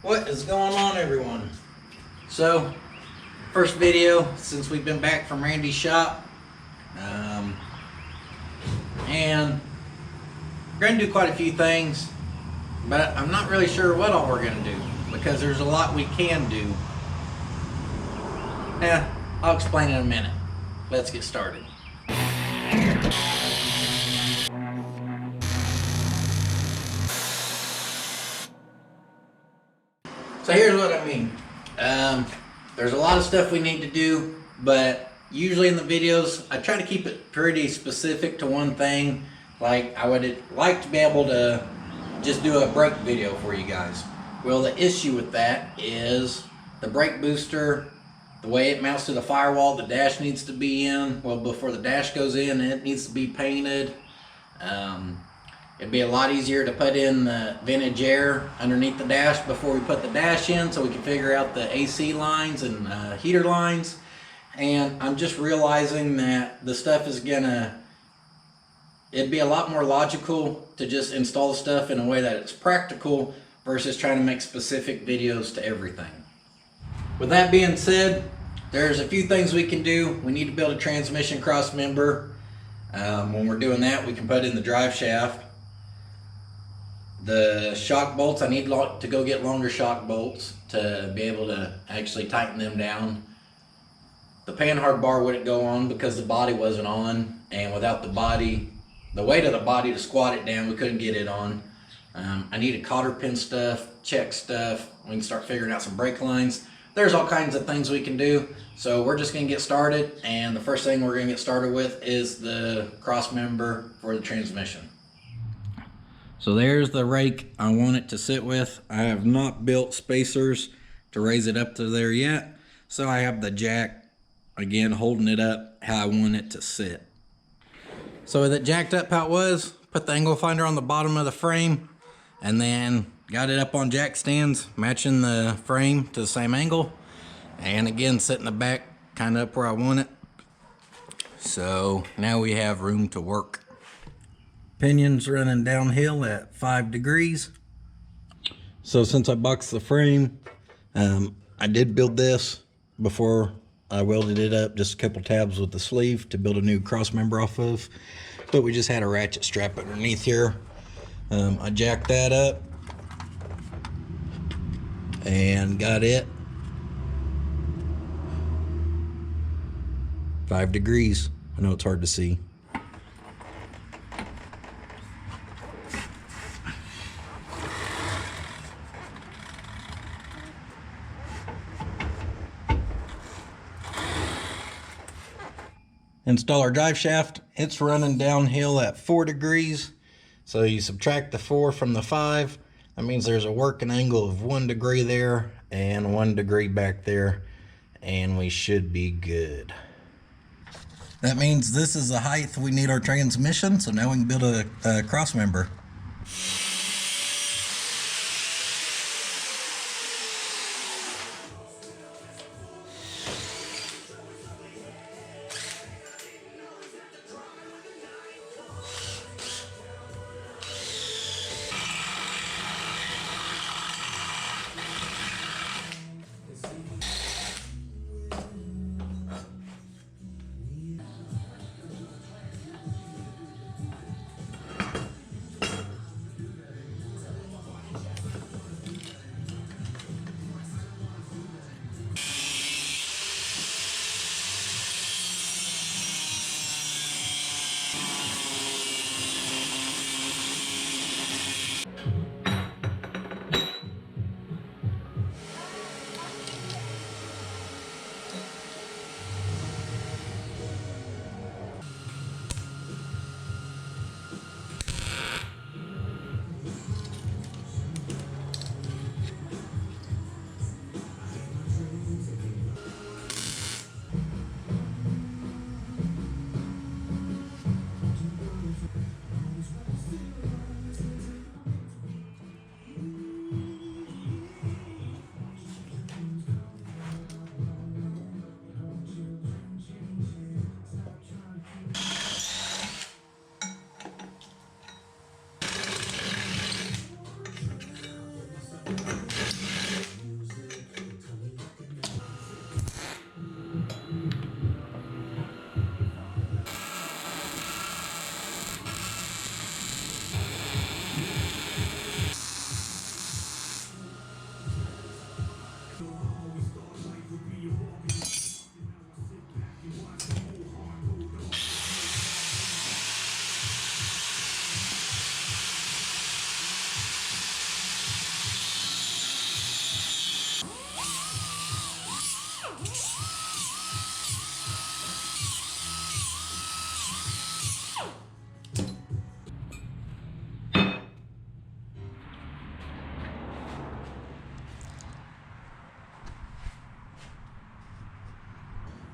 What is going on, everyone? So, first video since we've been back from Randy's shop, and we're going to do quite a few things, but I'm not really sure what all we're going to do because there's a lot we can do. I'll explain in a minute. Let's get started. So here's what I mean. There's a lot of stuff we need to do, but usually in the videos, I try to keep it pretty specific to one thing. Like, I would like to be able to just do a brake video for you guys. Well, the issue with that is the brake booster, the way it mounts to the firewall, the dash needs to be in. Well, before the dash goes in, it needs to be painted. It'd be a lot easier to put in the vintage air underneath the dash before we put the dash in, so we can figure out the AC lines and heater lines. And I'm just realizing that the stuff is it'd be a lot more logical to just install the stuff in a way that it's practical versus trying to make specific videos to everything. With that being said, there's a few things we can do. We need to build a transmission cross member. When we're doing that, we can put in the drive shaft. The shock bolts, I need to go get longer shock bolts to be able to actually tighten them down. The panhard bar wouldn't go on because the body wasn't on, and without the body, the weight of the body to squat it down, we couldn't get it on. I need a cotter pin stuff, check stuff. We can start figuring out some brake lines. There's all kinds of things we can do. So we're just gonna get started, and the first thing we're gonna get started with is the cross member for the transmission. So there's the rake I want it to sit with. I have not built spacers to raise it up to there yet. So I have the jack, again, holding it up how I want it to sit. So with it jacked up how it was, put the angle finder on the bottom of the frame, and then got it up on jack stands, matching the frame to the same angle. And again, set in the back, kind of up where I want it. So now we have room to work. Pinions running downhill at 5 degrees. So since I boxed the frame, I did build this before I welded it up, just a couple tabs with the sleeve to build a new cross member off of. But we just had a ratchet strap underneath here. I jacked that up and got it 5 degrees. I know it's hard to see. Install our drive shaft. It's running downhill at 4 degrees. So you subtract the 4 from the 5. That means there's a working angle of 1 degree there and 1 degree back there, and we should be good. That means this is the height we need our transmission, so now we can build a cross member.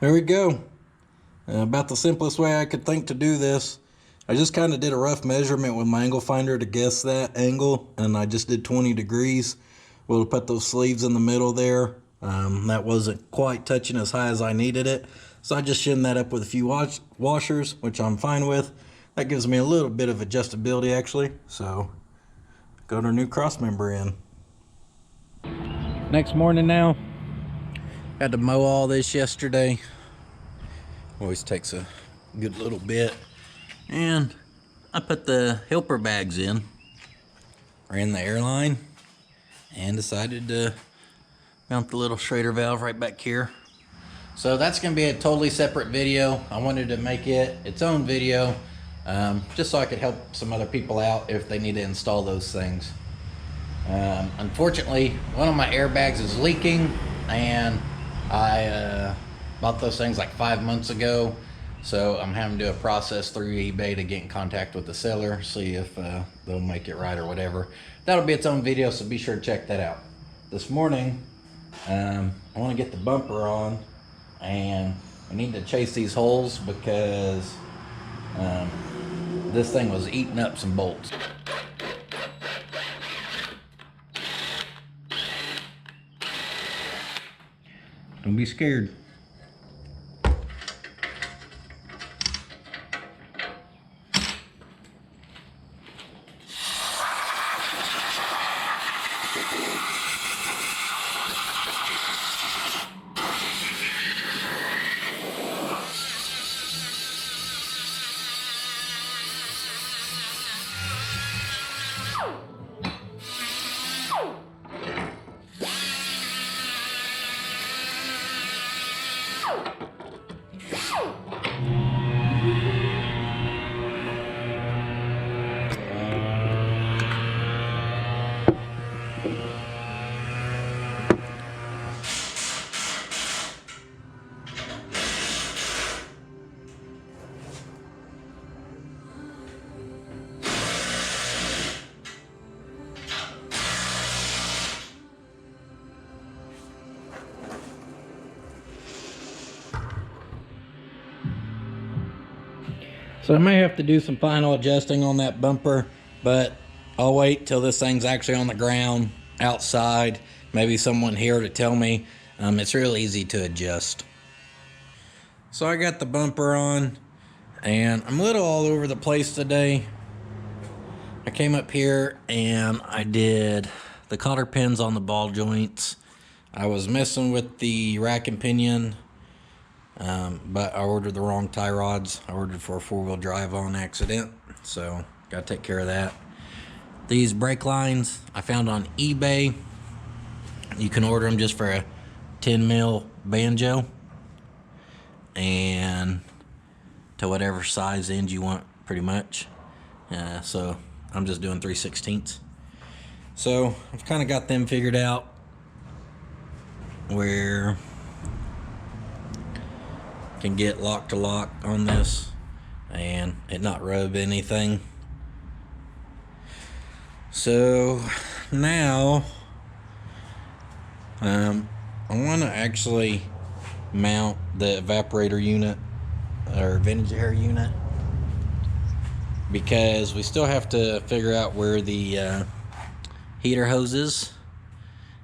there we go. About the simplest way I could think to do this. I just kind of did a rough measurement with my angle finder to guess that angle, and I just did 20 degrees. We'll put those sleeves in the middle there. That wasn't quite touching as high as I needed it, so I just shimmed that up with a few washers, which I'm fine with. That gives me a little bit of adjustability actually, so got our new cross member in. Next morning now. Had to mow all this yesterday. Always takes a good little bit. And I put the helper bags in. Ran the airline and decided to mount the little Schrader valve right back here. So that's going to be a totally separate video. I wanted to make it its own video just so I could help some other people out if they need to install those things. Unfortunately, one of my airbags is leaking, and I bought those things like 5 months ago, so I'm having to do a process through eBay to get in contact with the seller, see if they'll make it right or whatever. That'll be its own video, so be sure to check that out. This morning, I want to get the bumper on, and I need to chase these holes because this thing was eating up some bolts. Don't be scared. So I may have to do some final adjusting on that bumper, but I'll wait till this thing's actually on the ground, outside, maybe someone here to tell me. It's real easy to adjust. So I got the bumper on, and I'm a little all over the place today. I came up here and I did the cotter pins on the ball joints. I was messing with the rack and pinion, but I ordered the wrong tie rods. I ordered for a 4-wheel drive on accident, so gotta take care of that. These brake lines I found on eBay. You can order them just for a 10 mil banjo and to whatever size end you want, pretty much. So I'm just doing 3/16. So I've kind of got them figured out where can get lock to lock on this and it not rub anything. So now I want to actually mount the evaporator unit or vintage air unit, because we still have to figure out where the heater hoses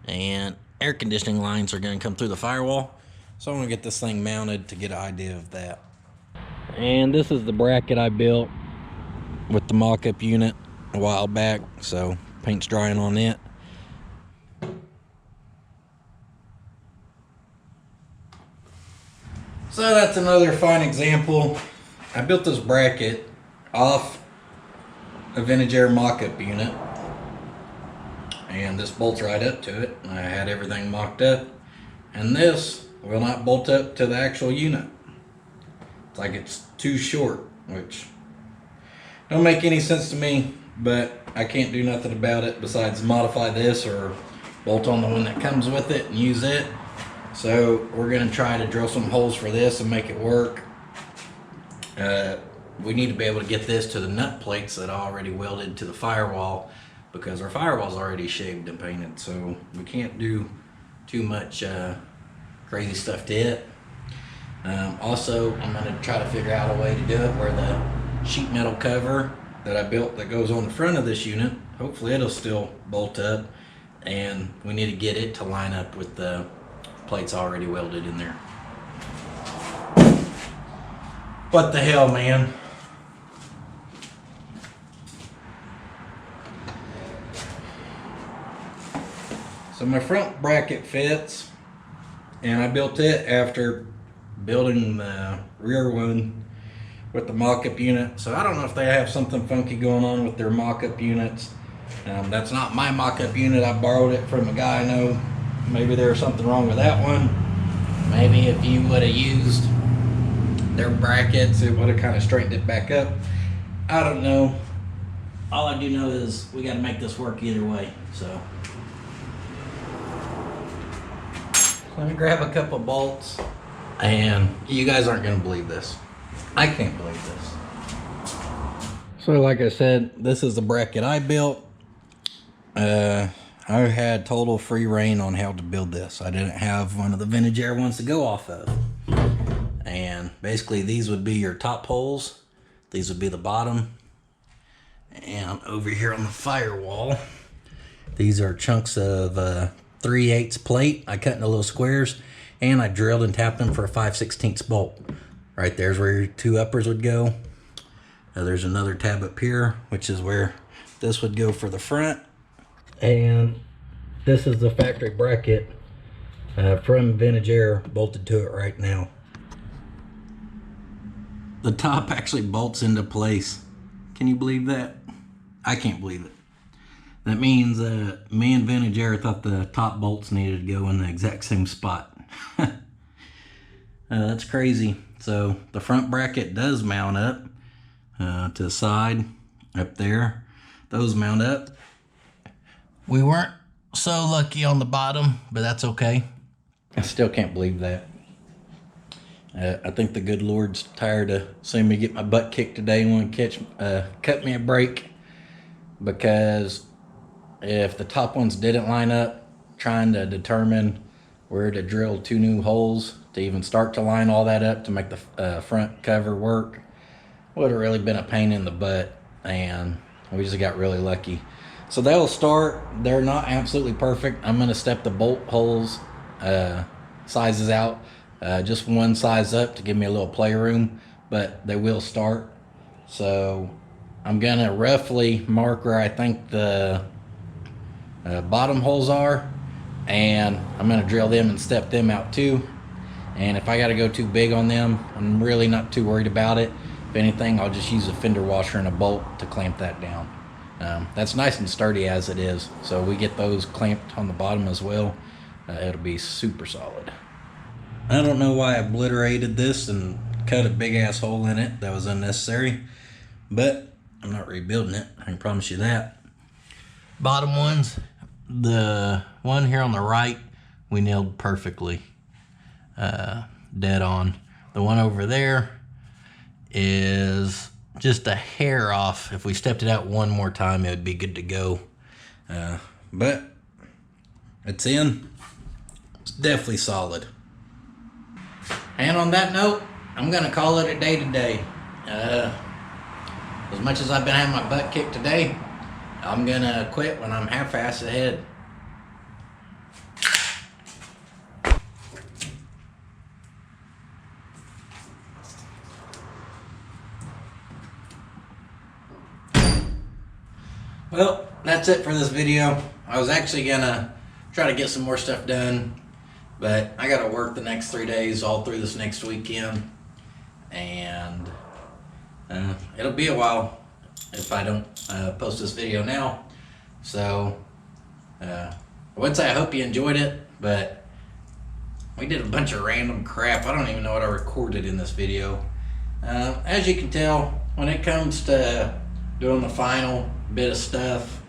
and air conditioning lines are going to come through the firewall. So I'm going to get this thing mounted to get an idea of that. And this is the bracket I built with the mock-up unit a while back, so paint's drying on it. So that's another fine example. I built this bracket off a vintage air mock-up unit, and this bolts right up to it. I had everything mocked up, and this will not bolt up to the actual unit. It's like it's too short, which don't make any sense to me, but I can't do nothing about it besides modify this or bolt on the one that comes with it and use it. So we're gonna try to drill some holes for this and make it work. We need to be able to get this to the nut plates that I already welded to the firewall, because our firewall's already shaved and painted, so we can't do too much crazy stuff to it. Also, I'm going to try to figure out a way to do it where the sheet metal cover that I built that goes on the front of this unit, hopefully it'll still bolt up, and we need to get it to line up with the plates already welded in there. What the hell, man? So my front bracket fits, and I built it after building the rear one with the mock-up unit. So I don't know if they have something funky going on with their mock-up units. That's not my mock-up unit. I borrowed it from a guy I know. Maybe there's something wrong with that one. Maybe if you would have used their brackets, it would have kind of straightened it back up. I don't know. All I do know is we got to make this work either way. So let me grab a couple bolts, and you guys aren't going to believe this. I can't believe this. So like I said, this is the bracket I built. I had total free reign on how to build this. I didn't have one of the vintage air ones to go off of. And basically these would be your top holes. These would be the bottom. And over here on the firewall, these are chunks of 3/8 plate. I cut into little squares, and I drilled and tapped them for a 5/16 bolt. Right there's where your two uppers would go. There's another tab up here, which is where this would go for the front. And this is the factory bracket from Vintage Air bolted to it right now. The top actually bolts into place. Can you believe that? I can't believe it. That means me and Vintage Air thought the top bolts needed to go in the exact same spot. That's crazy. So the front bracket does mount up to the side up there. Those mount up. We weren't so lucky on the bottom, but that's okay. I still can't believe that. I think the good Lord's tired of seeing me get my butt kicked today and want to cut me a break, because if the top ones didn't line up, trying to determine where to drill 2 new holes to even start to line all that up to make the front cover work would have really been a pain in the butt, and we just got really lucky. So they'll start. They're not absolutely perfect. I'm going to step the bolt holes sizes out just one size up to give me a little play room, but they will start. So I'm going to roughly mark where I think the bottom holes are, and I'm going to drill them and step them out too. And if I got to go too big on them, I'm really not too worried about it. If anything, I'll just use a fender washer and a bolt to clamp that down. That's nice and sturdy as it is, so we get those clamped on the bottom as well. It'll be super solid. I don't know why I obliterated this and cut a big ass hole in it. That was unnecessary, but I'm not rebuilding it, I can promise you that. Bottom ones, the one here on the right, we nailed perfectly, dead on. The one over there is just a hair off. If we stepped it out one more time, it would be good to go. But it's in. It's definitely solid. And on that note, I'm gonna call it a day today. As much as I've been having my butt kicked today, I'm gonna quit when I'm half-assed ahead. Well, that's it for this video. I was actually gonna try to get some more stuff done, but I gotta work the next 3 days all through this next weekend, and it'll be a while if I don't post this video now. So I would say I hope you enjoyed it, but we did a bunch of random crap. I don't even know what I recorded in this video. As you can tell, when it comes to doing the final bit of stuff,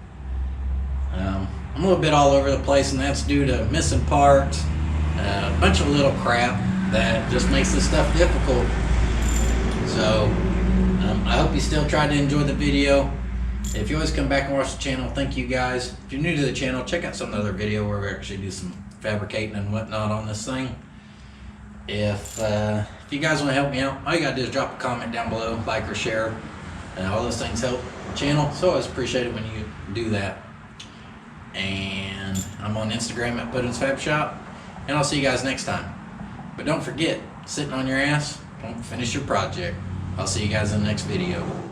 I'm a little bit all over the place, and that's due to missing parts, a bunch of little crap that just makes this stuff difficult. So I hope you still tried to enjoy the video. If you always come back and watch the channel, thank you guys. If you're new to the channel, check out some other video where we actually do some fabricating and whatnot on this thing. if you guys want to help me out, all you gotta do is drop a comment down below, like or share, and all those things help the channel. So I always appreciate it when you do that. And I'm on Instagram at Puddin's Fab Shop, and I'll see you guys next time. But don't forget, sitting on your ass won't finish your project. I'll see you guys in the next video.